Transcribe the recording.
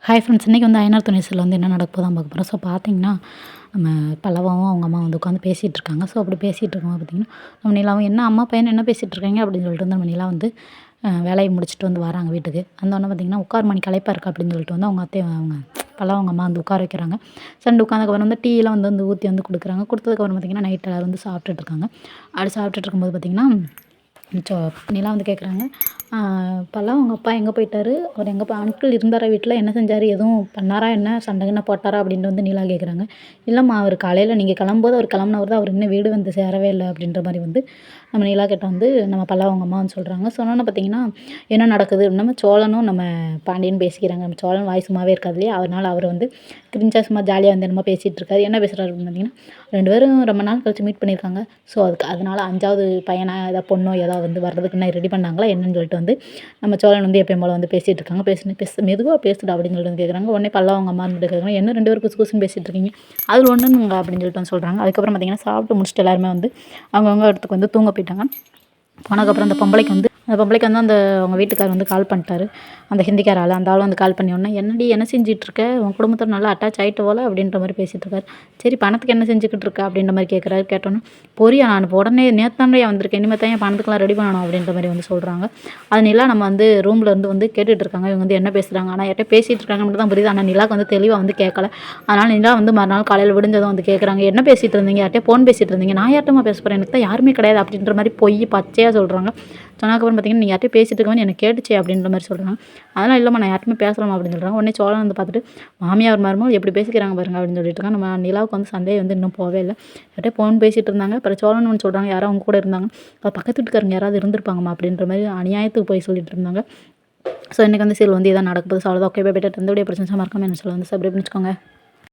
Hi friends, இன்றைக்கி வந்து ஐயனார் துணை சீரியல் வந்து என்ன நடக்க போதான் பார்க்க போகிறோம். ஸோ பார்த்தீங்கன்னா, நம்ம பல்லவாவும் அவங்க அம்மா வந்து உட்காந்து பேசிகிட்டு இருக்காங்க. ஸோ அப்படி பேசிகிட்டு இருக்கும்போது பார்த்தீங்கன்னா, நம்ம நிலாவும் என்ன அம்மா பையன் என்ன பேசிகிட்டு இருக்காங்க அப்படின்னு சொல்லிட்டு வந்து நம்ம நிலா வந்து வேலையை முடிச்சுட்டு வந்து வராங்க வீட்டுக்கு. வந்தோடனே பார்த்தீங்கன்னா, உட்கார் மணி களைப்பாக இருக்கா அப்படின்னு சொல்லிட்டு வந்து அவங்க அத்தை அவங்க பல்லவ அவங்க அம்மா வந்து உட்கார வைக்கிறாங்க. சண்டு உட்காந்ததுக்கப்புறம் வந்து டீலாம் வந்து ஊற்றி வந்து கொடுக்குறாங்க. கொடுத்ததுக்கப்புறம் பார்த்தீங்கன்னா, நைட் எல்லோரும் வந்து சாப்பிட்டுட்டு இருக்காங்க. அப்படி சாப்பிட்டுட்டு இருக்கும்போது பார்த்தீங்கன்னா, நிலா வந்து கேட்குறாங்க, இப்போல்லாம் உங்கள் அப்பா எங்கே போயிட்டாரு? அவர் எங்கே அங்கிள் இருந்தாரா வீட்டில்? என்ன செஞ்சார்? எதுவும் பண்ணாரா என்ன? சண்டை கிண்டை போட்டாரா? அப்படின்ட்டு வந்து நிலா கேட்குறாங்க. இல்லைம்மா, அவர் காலையில் நீங்கள் கிளம்பும்போது அவர் கிளம்புனவர் தான், அவர் இன்னும் வீடு வந்து சேரவே இல்லை அப்படின்ற மாதிரி வந்து நம்ம நிலா கிட்ட வந்து நம்ம பல்லவ அவங்க அம்மா வந்து சொல்கிறாங்க. சொன்னோன்னே பார்த்தீங்கன்னா, என்ன நடக்குது? நம்ம சோழனும் நம்ம பாண்டியனும் பேசிக்கிறாங்க. நம்ம சோழன் வாய் சும்மாவே இருக்காது இல்லையா? அதனால் அவர் வந்து கிரிஞ்சா சும்மா ஜாலியாக வந்து என்னமோ பேசிகிட்டு இருக்காரு. என்ன பேசுகிறாரு அப்படின்னு பார்த்தீங்கன்னா, 2 பேரும் ரொம்ப நாள் கழிச்சு மீட் பண்ணியிருக்காங்க. ஸோ அதனால் 5வது பையனா ஏதாவது பொண்ணோ ஏதாவது வந்து வர்றதுக்கு என்ன ரெடி பண்ணாங்களா என்னன்னு சொல்லிட்டு வந்து நம்ம சோழன் வந்து எப்பயும் போல வந்து பேசிகிட்டு இருக்காங்க. மெதுவாக பேசுடா அப்படின்னு சொல்லிட்டு வந்து கேட்குறாங்க. உடனே பல்லவ அவங்க அம்மா வந்து கேட்குறாங்க, என்ன 2 பேரும் குசு குசுன்னு பேசிகிட்டு இருக்கீங்க? அது ஒன்றுங்க அப்படின்னு சொல்லிட்டு வந்து சொல்கிறாங்க. அதுக்கப்புறம் பார்த்தீங்கன்னா, சாப்பிட்டு முடிச்சுட்டு எல்லாருமே வந்து அவங்கவுங்க இடத்துக்கு வந்து தூங்க போயிட்டாங்க. போனதுக்கப்புறம் அந்த பொம்பளைக்கு வந்து அந்த அவங்க வீட்டுக்காரர் வந்து கால் பண்ணிட்டாரு. அந்த ஹிந்திக்கார ஆள், அந்த ஆளும் வந்து கால் பண்ணி உடனே, என்னடி என்ன செஞ்சிட்ருக்க? உன் குடும்பத்தோட நல்லா அட்டாச் ஆகிட்டு போல அப்படின்ற மாதிரி பேசிகிட்டு இருக்காரு. சரி, பணத்துக்கு என்ன செஞ்சுக்கிட்டு இருக்க அப்படின்ற மாதிரி கேட்குறாரு. கேட்டோன்னே, பொரியா நான் இப்போ உடனே நேத்தாண்டே வந்திருக்கேன், இனிமேல் தான் என் பணத்துக்கெல்லாம் ரெடி பண்ணணும் அப்படின்ற மாதிரி வந்து சொல்கிறாங்க. அது நிலா நம்ம வந்து ரூமில் இருந்து வந்து கேட்டுட்டு இருக்காங்க. இவங்க வந்து என்ன பேசுகிறாங்க, ஆனால் யார்கிட்ட பேசிகிட்டு இருக்காங்க மட்டும் தான் புரியுது. ஆனால் நிலாவுக்கு வந்து தெளிவாக வந்து கேட்கல. அதனால் நிலா வந்து மறுநாள் காலையில் விடிஞ்சதும் வந்து கேட்குறாங்க, என்ன பேசிகிட்டு இருந்தீங்க? யார்கிட்ட ஃபோன் பேசிகிட்டு இருந்தீங்க? நான் யார்கிட்டமா பேச போகிறேன்? எனக்கு தான் யாருமே கிடையாது அப்படின்ற மாதிரி பச்சையாக சொல்கிறாங்க. சொன்னதுக்கப்புறம் பார்த்தீங்கன்னா, நீங்கள் யார்கிட்ட பேசிகிட்டு இருக்கவன்னு எனக்கு கேட்டுச்சே அப்படின்ற மாதிரி சொல்கிறாங்க. அதெல்லாம் இல்லைம்மா, நான் யார்ட்டுமே பேசலாமா அப்படின்னு சொல்கிறாங்க. உடனே சோழன் வந்து பார்த்துட்டு, மாமியார் மருமகள் எப்படி பேசிக்கிறாங்க பாருங்க அப்படின்னு சொல்லிட்டு இருக்காங்க. நம்ம நிலாவுக்கு வந்து சந்தேகம் வந்து இன்னும் போகவே இல்லை. யார்கிட்ட ஃபோன் பேசிகிட்டு இருந்தாங்க. அப்புறம் சோழன் ஒன்று சொல்கிறாங்க, யாரோ அவங்க கூட இருந்தாங்க, பக்கத்து வீட்டுக்காரங்க யாராவது இருந்திருப்பாங்கம்மா அப்படின்ற மாதிரி அநியாயத்துக்கு போய் சொல்லிட்டு இருந்தாங்க. ஸோ இன்றைக்கி வந்து சீரியல் வந்து இதான் நடக்க போகுது. ஸோ அவ்வளோதான். Okay, bye. இந்த வீடியோ பிடிச்சிருந்துச்சா மறக்காம என்ன சொல்ல வந்து சப்ஸ்கிரைப் பண்ணிக்கோங்க.